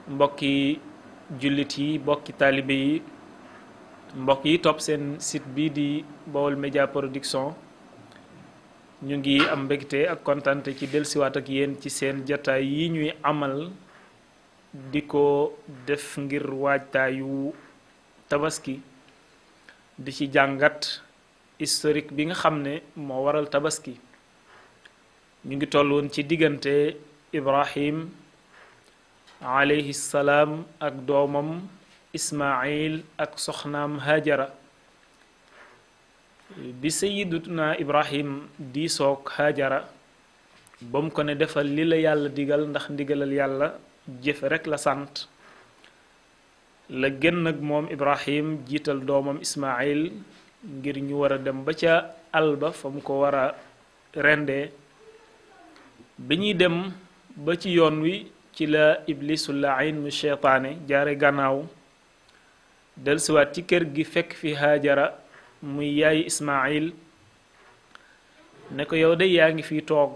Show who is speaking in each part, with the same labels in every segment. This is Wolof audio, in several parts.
Speaker 1: mbokki jullit yi mbokki taalibe yi mbokk yi topp seen site bi di Baol Média Production ñu ngi am mbégte ak kontante ci dellusiwaat ak yéen ci seen jataay yi ñuy amal di ko def ngir waajtaayu tabaski di ci jàngat historique bi nga xam ne moo waral tabaski ñu ngi toll woon ci diggante Ibrahim alayhi salaam ak doomam Ismaayil ak soxnaam Hajara bi sayyiduna Ibrahim diisoog Hajara ba mu ko ne defal li la yàlla digal ndax ndigalal yàlla jëfe rekk la sant la gën nag moom Ibrahim jiital doomam Ismaayil ngir ñu war a dem ba ca àll ba fa mu ko war a rendee bi ñuy dem ba ci yoon wi ci la iblisul la'in mu seytaane jaare gannaaw dellusiwaat ci kër gi fekk fi Hajara muy yaayi Ismaayil ne ko yow de yaa ngi fi toog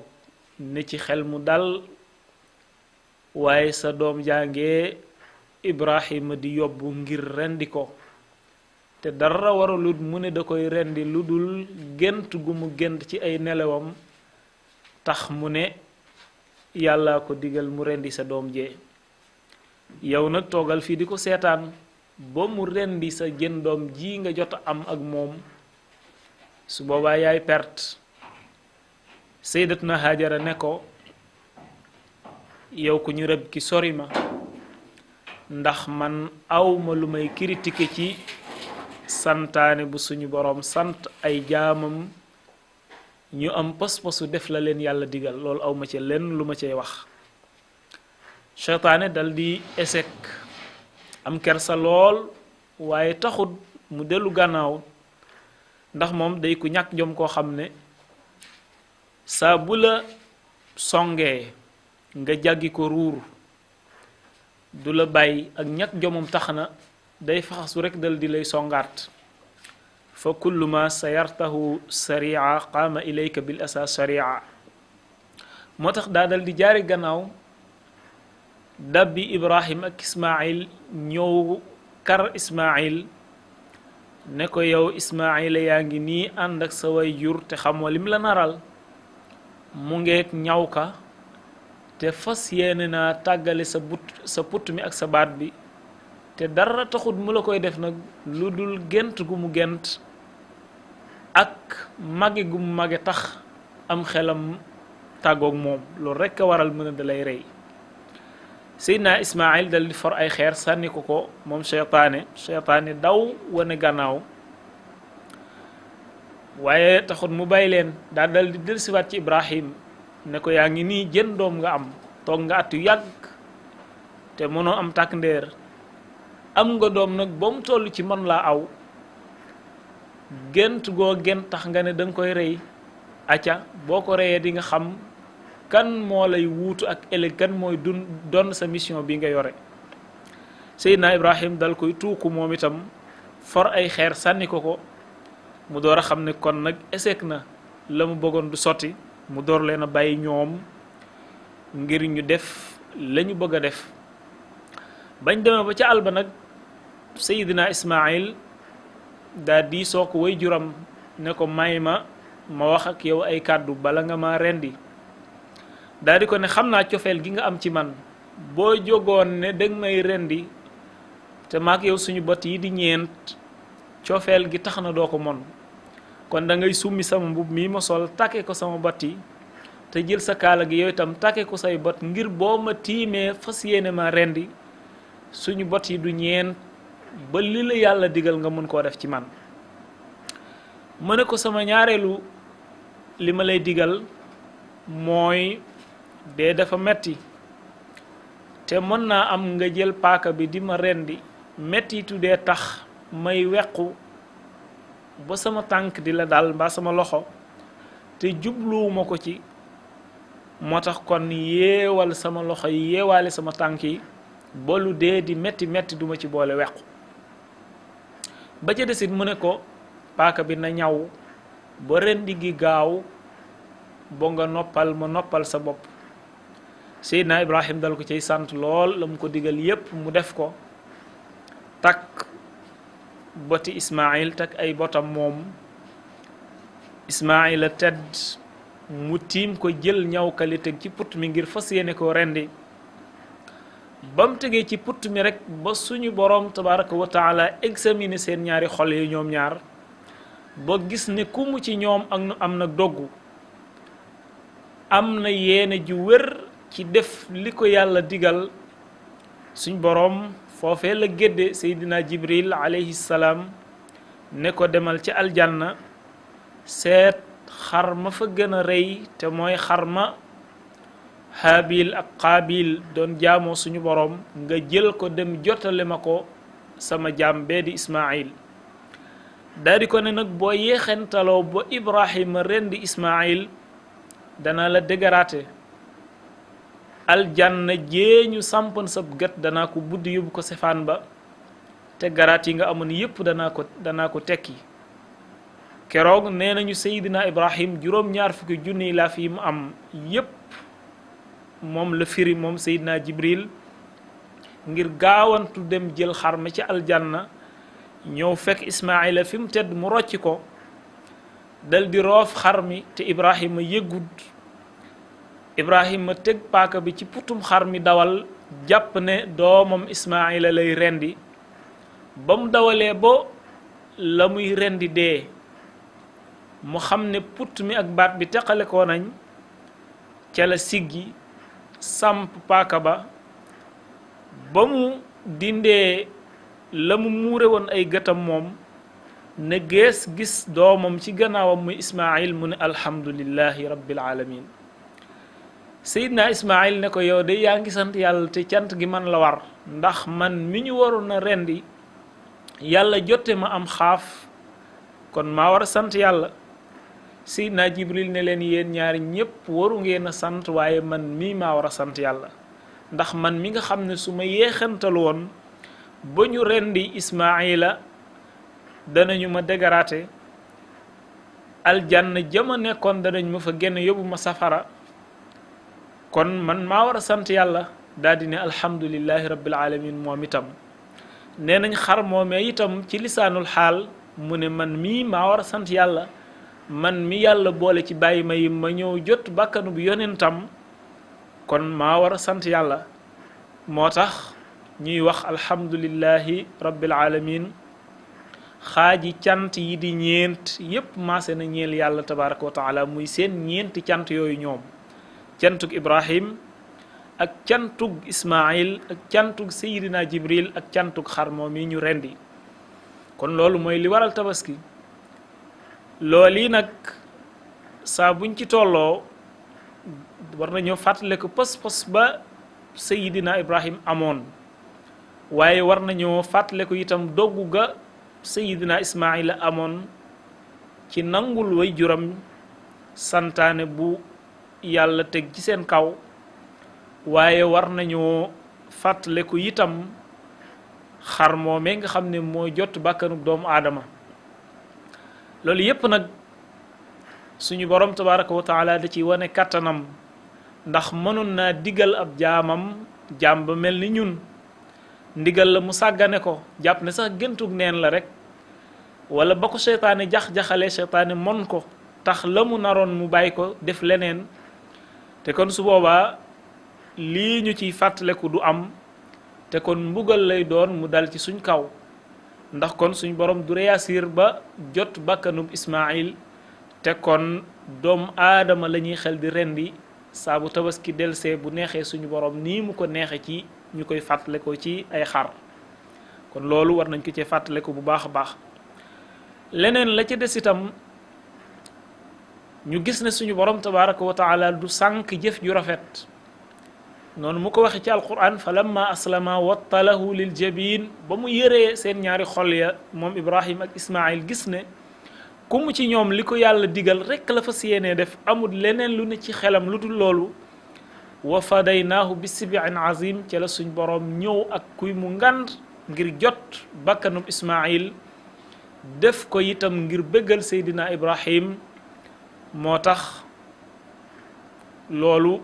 Speaker 1: ne ci xel mu dal waaye sa doom jàngee Ibrahima di yóbbu ngir rendi ko te dara waralut mu ne da koy rendi lu dul gént gu mu gént ci ay nelawam tax mu ne yàlla ko digal mu rendi sa doom jee yow nag toogal fii di ko seetaan ba mu rendi sa jën doom ji nga jot am ak moom su boobaa yaay perte sayyidatuna Hajara ne ko yow ku ñu rëbb ki sori ma ndax man awma lu may critiquer ci santaane bu suñu boroom sant ay jaamam ñu am pas-pasu def la leen yàlla digal loolu awma ci lenn lu ma cay wax seytaane dal di échec am kersa lool waaye taxut mu dellu gannaaw ndax moom day ku ñàkk jom koo xam ne saa bu la songee nga jàggi ko ruur du la bàyyi ak ñàkk jomam tax na day faxasu rekk dal di lay songaat fa kullu ma sayartahu saria qaama ilayka bil asa saria moo tax daa dal di jaari gannaaw dabbi Ibrahim ak Ismaayil ñëw kar Ismaayil ne ko yow Ismaayil yaa ngi nii ànd ak sa way jur te xamoo lim la naral mu ngeek ñaw ka te fas yéene naa tàggale sa put mi ak sa baat bi te dara taxut mu la koy def nag lu dul gént gu mu gént ak mage gu mu mage tax am xelam tàggoog moom loolu rekk a waral mën a da lay rey Seydina Ismaayil dal di for ay xeer sànni ko moom seytaane daw wane gannaaw waaye taxut mu bàyyi leen daa dal di dellusiwaat ci Ibrahim ne ko yaa ngi nii jën doom nga am toog nga at yu yàgg te mënoo am tàkk ndeer am nga doom nag ba mu toll ci man laa aw gént goo gént tax nga ne danga koy rey acca boo ko reyee di nga xam kan moo lay wuutu ak ëllëg kan mooy doon sa mission bi nga yore Seydina Ibrahim dal koy tuuku moom itam for ay xeer sànni ko mu door a xam ne kon nag échec na la mu bëggoon du sotti mu door leen a bàyyi ñoom ngir ñu def la ñu bëgg a def bañ demee ba ca àll ba nag Seydina Ismaayil daa di soo ko way juram ne ko may ma wax ak yow ay kàddu bala nga ma rendi daa di ko ne xam naa cofeel gi nga am ci man boo jógoon ne danga may rendi te maak yow suñu bët yi di ñeent cofeel gi tax na doo ko mon kon da ngay summi sama mbubb mii ma sol takke ko sama bët yi te jël sa kaala gi yow itam takke ko say bët ngir boo ma tiimee fas yéene ma rendi suñu bët yi du ñeent ba li la yàlla digal nga mën koo def ci man mu ne ko sama ñaareelu li ma lay digal mooy dee dafa metti te mën naa am nga jël paaka bi di ma rendi mettitu dee tax may wequ ba sama tànk di la dal mbaa sama loxo te jubluwuma ko ci moo tax kon yeewal sama loxo yi yeewaale sama tànk yi ba lu dee di metti metti duma ci boole wequ ba ca desit mu ne ko paaka bi na ñaw ba rendi gi gaaw bo nga noppal ma noppal sa bopp Seydina Ibrahim dal ko cay sant lool la mu ko digal yépp mu def ko, takk boti Ismaayil takk ay botam moom. Ismaayil a tedd mu tiim ko jël ñawkali teg ci put mi ngir fas yéene ko rendi. ba mu tegee ci put mi rek ba suñu boroom tabaraka wa taala examiner seen ñaari xol yi ñoom ñaar ba gis ne ku mu ci ñoom ak am na doggu, am na yéene ju wér ci def li ko yàlla digal. suñ boroom foofee la gédde Seydina Jibril alayhi salaam ne ko demal ci aljanna seet xar ma fa gën a rëy te mooy xar ma Haabil ak Qaabil doon jaamoo suñu boroom, nga jël ko dem jotale ma ko sama jaam bee di Ismaayil. daldi ko ne nag boo yeexentaloo ba Ibrahima rendi Ismaayil dana la dégaraate, aljanna jéeñu sampan sab gët danaa ko buddi yóbbu ko sefaan ba, te garaat yi nga amoon yépp danaa ko tekki. keroog nee nañu Seydina Ibrahim juróom-ñaar fukki junni laa fi mu am yépp moom la firi moom Seydina Jibril ngir gaawantu dem jël xar ma ci aljanna ñëw fekk Ismaayila fi mu tedd mu rocci ko dal di roof xar mi te Ibrahima yëggut. Ibrahima teg paaka bi ci putum xar mi dawal jàpp ne doomam Ismaayila lay rendi. ba mu dawalee ba la muy rendi dee mu xam ne put mi ak baat bi teqale ko nañ, ca la siggi samp paaka ba ba mu dindee la mu muure woon ay gëtam moom ne gees gis doomam ci gannaawam muy Ismaayil mu ne alhamdulillahi rabbil alamin. Seydina Ismaayil ne ko yow de yaa ngi sant yàlla te cant gi man la war, ndax man mi ñu waroon a rendi yàlla jotte ma am xaaf, kon maa war a sant yàlla. Seydina Jibril ne leen yéen ñaari ñépp waru ngeen a sant, waaye man mii maa war a sant yàlla, ndax man mi nga xam ne su ma yeexantal woon ba ñu rendi Ismaayila danañu ma dégaraate, aljanna jama nekkoon danañ ma fa génn yóbbu ma safara, kon man maa war a sant yàlla. daldi ne alhamdulillahi rabbil alamin moom itam. nee nañ xar moomee itam ci lisaanul xaal mu ne man mii maa war a sant yàlla, man mi yàlla boole ci bàyyi ma yi ma ñëw jot bàkkanu bu yonentam, kon maa war a sant yàlla. moo tax ñuy wax alhamdulillahi rabbil alamin. xaaji cant yi di ñeent yépp maase na ñeel yàlla tabaraka wa taala, muy seen ñeenti cant yooyu ñoom: cantug Ibrahim ak cantug Ismaayil ak cantug Seydina Jibril ak cantug xar moom yi ñu rendi. kon loolu mooy li waral tabaski. loolu yi nag saa buñ ci tolloo war nañoo fàttale ko pos-pos ba Seydina Ibrahim amoon, waaye war nañoo fàttale ko itam doggu ga Seydina Ismaayila amoon ci nangul way juram santaane bu yàlla teg ci seen kaw, waaye war nañoo fàttale ko itam xar moomee nga xam ne moo jot bàkkanub doomu aadama. loolu yépp nag suñu borom tabaraka wa taala da ci wane kàttanam, ndax mënoon naa digal ab jaamam jaam ba mel ni ñun, ndigal la mu sàggane ko jàpp ne sax géntug neen la rek, wala ba ko seytaane jax-jaxale seytaane mon ko tax la mu naroon mu bàyyi ko def leneen. te kon su boobaa lii ñu ciy fàttaleku du am, te kon mbugal lay doon mu dal ci suñ kaw, ndax kon suñ borom du réussir ba jot bakkanub Ismaayil, te kon doomu aadama la ñuy xel di rendi saa bu tabaski delsee bu neexee suñu borom nii mu ko neexe ci ñu koy fàttalekoo ci ay xar. kon loolu war nañ ko ci fàttaleku bu baax a baax. leneen la ca des itam ñu gis ne suñu borom tabaraka wa taala du sànk jëf ju rafet, noonu mu ko waxe ci alquran fa lamma aslama wattalahu lil jabin. ba mu yëree seen ñaari xol ya moom Ibrahim ak Ismaayil gis ne ku mu ci ñoom li ko yàlla digal rekk la fas yéenee def, amul leneen lu ne ci xelam lu dul loolu. wa fadaynaahu bi sib'in azim, ca la suñ borom ñëw ak kuy mu ngand ngir jot bakkanub Ismaayil, def ko itam ngir bëggal Seydina Ibrahim. moo tax loolu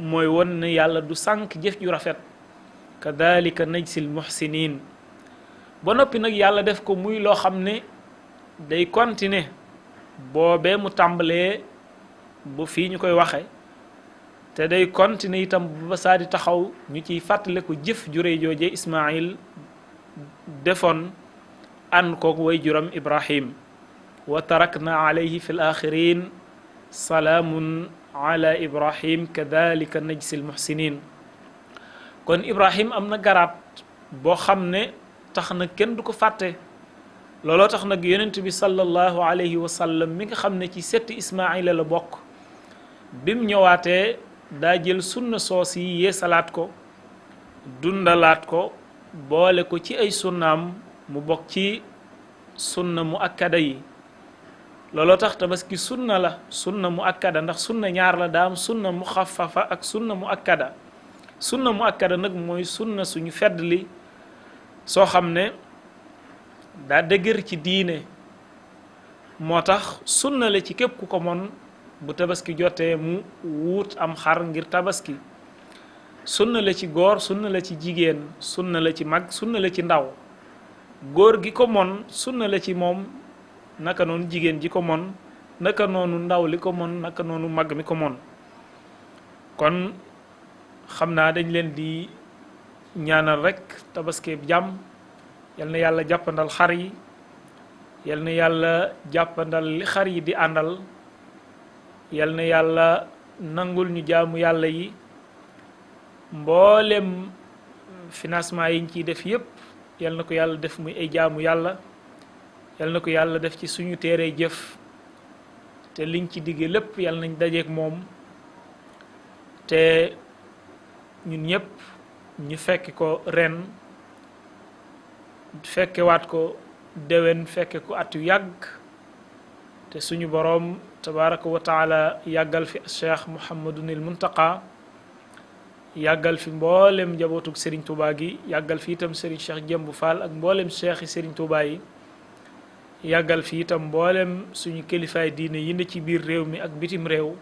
Speaker 1: mooy won ne yàlla du sànk jëf ju rafet kadhalika najsil muhsinin ba noppi nag yàlla def ko muy loo xam ne day continuer boobee mu tàmbalee bu fii ñu koy waxe te day continuer itam ba saa di taxaw ñu ciy fàttale ko jëf ju réy jooje Ismaayil defoon ànd kook way juram Ibrahim wa tarakna alayhi fi l axirin salaamun ala Ibrahim kadhalika najsi l muhsinin kon Ibrahim am na garaat boo xam ne tax na kenn du ko fàtte looloo tax nag yonent bi sallallahu alayhi wa sallam mi nga xam ne ci setti Ismaayila la bokk bim ñëwaatee daa jël sunna soos yi yeesalaat ko dundalaat ko boole ko ci ay sunnaam mu bokk ci sunna mu akkada yi looloo tax tabaski sunna la sunna mu akkada ndax sunna ñaar la daa am sunna mu xafafa ak sunna mu akkada sunna mu akkada nag mooy sunna suñu fedd li soo xam ne daa dëgër ci diine moo tax sunna la ci képp ku ko mon bu tabaski jotee mu wuut am xar ngir tabaski sunna la ci góor sunna la ci jigéen sunna la ci mag sunna la ci ndaw góor gi ko mon sunna la ci moom naka noonu jigéen ji ko mon naka noonu ndaw li ko mon naka noonu mag mi ko mon kon xam naa dañ leen di ñaanal rek tabaski jàmm yal na yàlla jàppandal xar yi yal na yàlla jàppandal li xar yi di àndal yal na yàlla nangul ñu jaamu yàlla yi mboolem financement yi ñu ciy def yépp yal na ko yàlla def muy ay jaamu yàlla yal na ko yàlla def ci suñu téere jëf te liñ ci digge lépp yal nañ dajeek moom te ñun ñépp ñu fekk ko ren fekkewaat ko déwén fekke ko at yu yàgg te suñu boroom tabaraka wa taala yàggal fi cheikh Muhammadunil Muntaqa yàggal fi mboolem njabootug Serigne Touba gi yàggal fi itam Serigne Cheikh Jëmbu Fall ak mboolem cheikh yi Serigne Touba yi yàggal fi itam mboolem suñu kilifaay diine yi ne ci biir réew mi ak bitim réew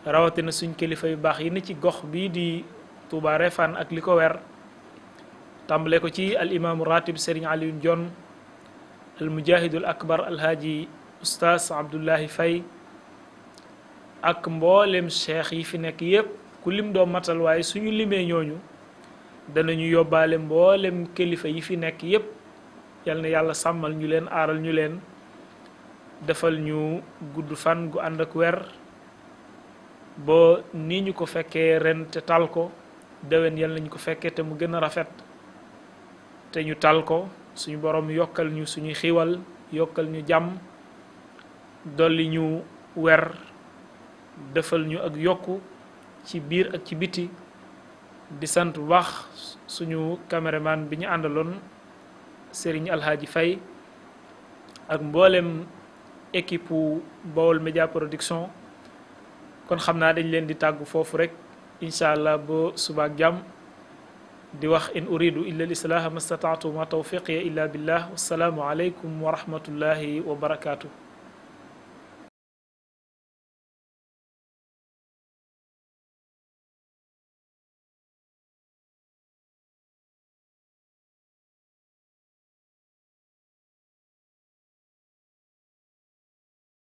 Speaker 1: rawatina suñu kilifa yu baax yi ne ci gox bii di Touba Refane ak li ko wer tàmbale ko ci al imaamu ratib Serigne Alioune Dione al mujahidul akbar alhaaji oustaz Abdullahi Faye ak mboolem cheikh yi fi nekk yépp ku lim doo matal waaye suñu limee ñooñu danañu yóbbaale mboolem kilifa yi fi nekk yépp yal na yàlla sàmmal ñu leen aaral ñu leen defal ñu gudd fan gu ànd ak wer ba ni ñu ko fekkee ren te tal ko déwén yal nañu ko fekkee te mu gën a rafet te ñu tal ko suñu borom yokkal ñu suñuy xiiwal yokkal ñu jàmm dolli ñu wer defal ñu ak yokku ci biir ak ci biti di sant bu baax suñu caméraman bi ñu àndaloon Serigne Alhaji Faye ak mboolem équipe Baol Média Production kon xam naa dañ leen di tàggu foofu rek incha allah ba suba ak jàmm di wax in uridu illa al islaha ma stataatu ma tawfiqiya illa billah wassalaamu aleykum wa rahmatullahi wa barakaatu